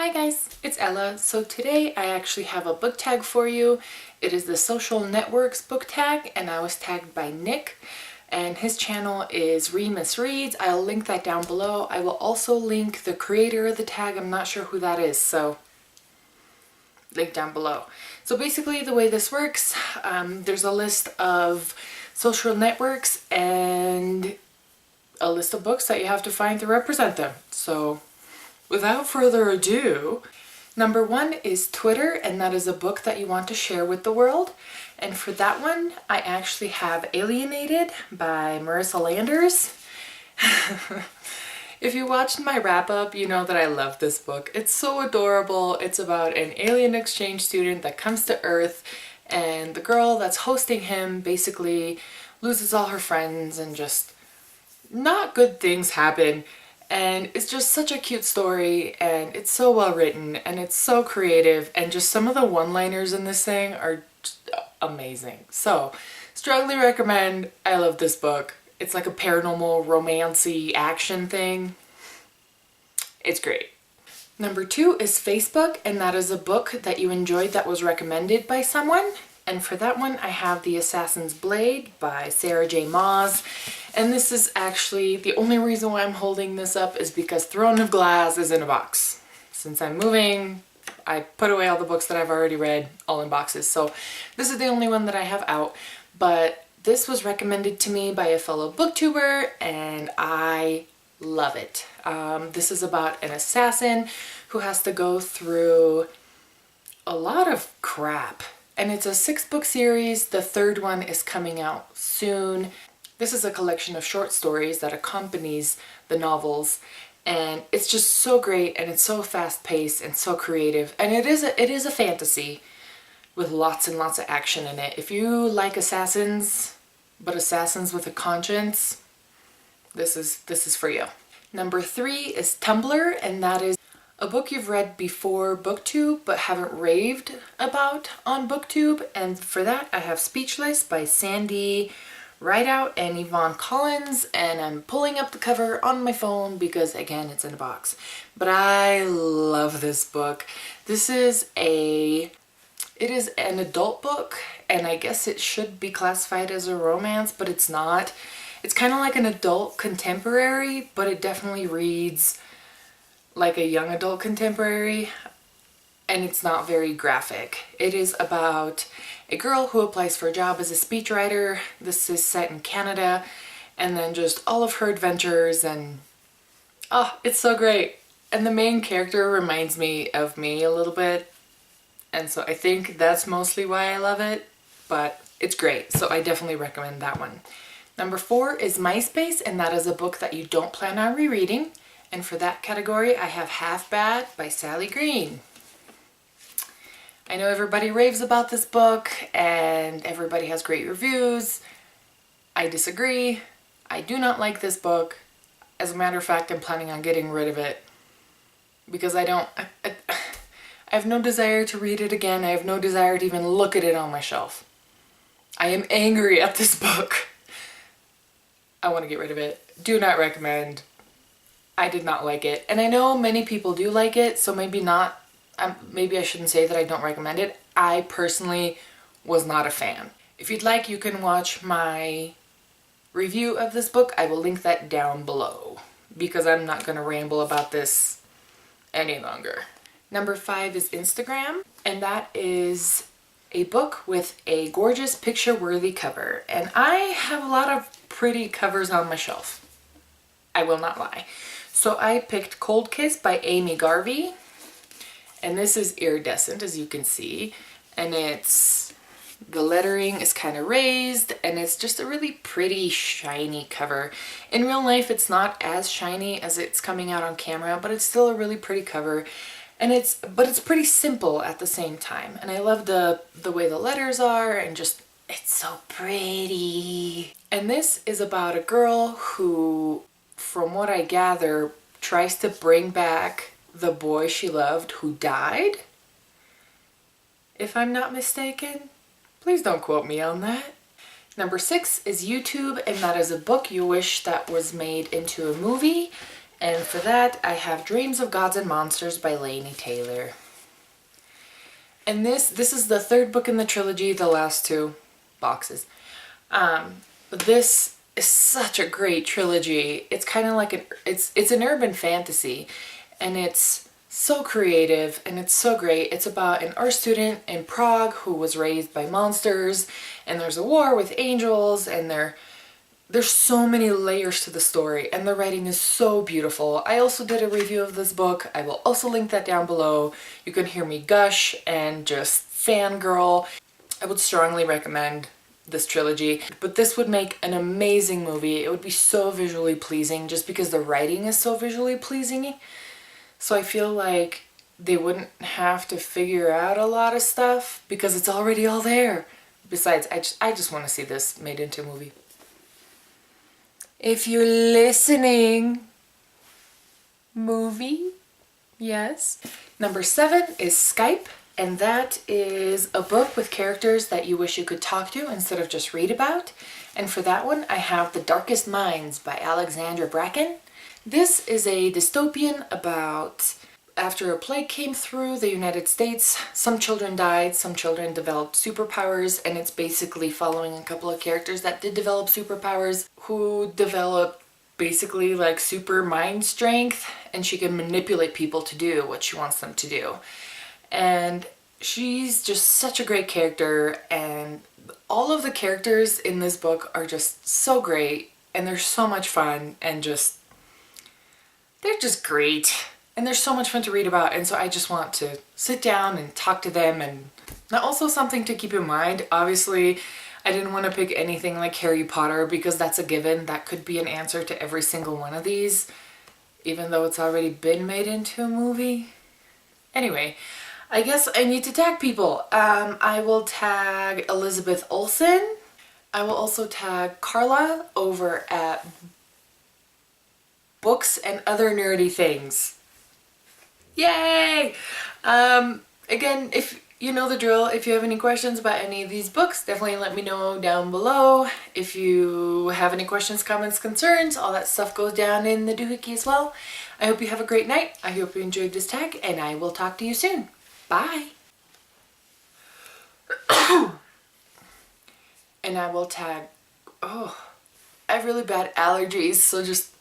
Hi guys, it's Ella. So today I actually have a book tag for you. It is the Social Networks book tag and I was tagged by Nick and his channel is Remus Reads. I'll link that down below. I will also link the creator of the tag. I'm not sure who that is, so link down below. So basically the way this works, there's a list of social networks and a list of books that you have to find to represent them. So without further ado, number 1 is Twitter, and that is a book that you want to share with the world. And for that one, I actually have Alienated by Marissa Landers. If you watched my wrap-up, you know that I love this book. It's so adorable. It's about an alien exchange student that comes to Earth, and the girl that's hosting him basically loses all her friends and just not good things happen. And it's just such a cute story, and it's so well written, and it's so creative, and just some of the one-liners in this thing are just amazing. So, strongly recommend. I love this book. It's like a paranormal, romancy, action thing. It's great. Number 2 is Facebook, and that is a book that you enjoyed that was recommended by someone. And for that one, I have The Assassin's Blade by Sarah J. Maas. And this is actually, the only reason why I'm holding this up is because Throne of Glass is in a box. Since I'm moving, I put away all the books that I've already read, all in boxes. So this is the only one that I have out. But this was recommended to me by a fellow booktuber, and I love it. This is about an assassin who has to go through a lot of crap. And it's a 6-book series. The 3rd one is coming out soon. This is a collection of short stories that accompanies the novels. And it's just so great, and it's so fast-paced and so creative. And it is a fantasy with lots and lots of action in it. If you like assassins, but assassins with a conscience, this is for you. Number 3 is Tumblr, and that is a book you've read before BookTube but haven't raved about on BookTube. And for that I have Speechless by Sandy Rideout and Yvonne Collins, and I'm pulling up the cover on my phone because again it's in a box. But I love this book. It is an adult book, and I guess it should be classified as a romance, but it's not. It's kind of like an adult contemporary, but it definitely reads like a young adult contemporary, and it's not very graphic. It is about a girl who applies for a job as a speechwriter. This is set in Canada, and then just all of her adventures, and it's so great. And the main character reminds me of me a little bit, and so I think that's mostly why I love it, but it's great. So I definitely recommend that one. Number 4 is MySpace, and that is a book that you don't plan on rereading. And for that category, I have Half Bad by Sally Green. I know everybody raves about this book and everybody has great reviews. I disagree. I do not like this book. As a matter of fact, I'm planning on getting rid of it because I have no desire to read it again. I have no desire to even look at it on my shelf. I am angry at this book. I want to get rid of it. Do not recommend. I did not like it, and I know many people do like it, so maybe not. Maybe I shouldn't say that I don't recommend it. I personally was not a fan. If you'd like, you can watch my review of this book. I will link that down below because I'm not going to ramble about this any longer. Number 5 is Instagram, and that is a book with a gorgeous picture-worthy cover, and I have a lot of pretty covers on my shelf. I will not lie. So I picked Cold Kiss by Amy Garvey, and this is iridescent, as you can see, and the lettering is kind of raised, and it's just a really pretty shiny cover. In real life it's not as shiny as it's coming out on camera, but it's still a really pretty cover, and it's pretty simple at the same time. And I love the way the letters are, and just it's so pretty. And this is about a girl who, from what I gather, tries to bring back the boy she loved who died, if I'm not mistaken. Please don't quote me on that. Number 6 is YouTube, and that is a book you wish that was made into a movie. And for that, I have Dreams of Gods and Monsters by Laini Taylor. And this is the third book in the trilogy, the last two boxes. This is such a great trilogy. It's kind of like it's an urban fantasy, and it's so creative and it's so great. It's about an art student in Prague who was raised by monsters, and there's a war with angels, and there's so many layers to the story, and the writing is so beautiful. I also did a review of this book. I will also link that down below. You can hear me gush and just fangirl. I would strongly recommend this trilogy, but this would make an amazing movie. It would be so visually pleasing just because the writing is so visually pleasing. So I feel like they wouldn't have to figure out a lot of stuff because it's already all there. Besides, I just want to see this made into a movie. If you're listening, movie, yes. Number 7 is Skype, and that is a book with characters that you wish you could talk to instead of just read about. And for that one, I have The Darkest Minds by Alexandra Bracken. This is a dystopian about after a plague came through the United States, some children died, some children developed superpowers, and it's basically following a couple of characters that did develop superpowers who developed basically like super mind strength, and she can manipulate people to do what she wants them to do. And she's just such a great character, and all of the characters in this book are just so great, and they're so much fun, and they're just great. And they're so much fun to read about, and so I just want to sit down and talk to them. And also something to keep in mind, obviously I didn't want to pick anything like Harry Potter because that's a given. That could be an answer to every single one of these, even though it's already been made into a movie. Anyway, I guess I need to tag people. I will tag Elizabeth Olsen. I will also tag Carla over at Books and Other Nerdy Things. Yay! Again, if you know the drill, if you have any questions about any of these books, definitely let me know down below. If you have any questions, comments, concerns, all that stuff goes down in the doohickey as well. I hope you have a great night. I hope you enjoyed this tag, and I will talk to you soon. Bye! And I will tag... Oh, I have really bad allergies, so just